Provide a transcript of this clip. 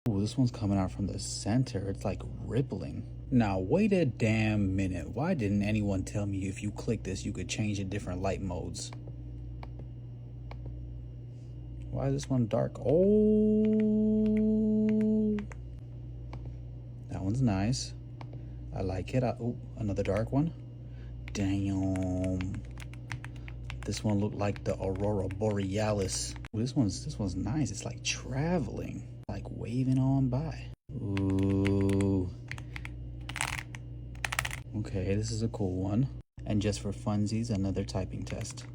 Ooh, this one's coming out from the center. It's like rippling. Now, wait a damn minute. Why didn't anyone tell me if you click this, you could change the different light modes? Why is this one dark? Oh, that one's nice. I like it. Oh, another dark one. Damn. This one looked like the Aurora Borealis. Ooh, this one's nice. It's like traveling, like waving on by. Ooh. Okay, this is a cool one. And just for funsies, another typing test.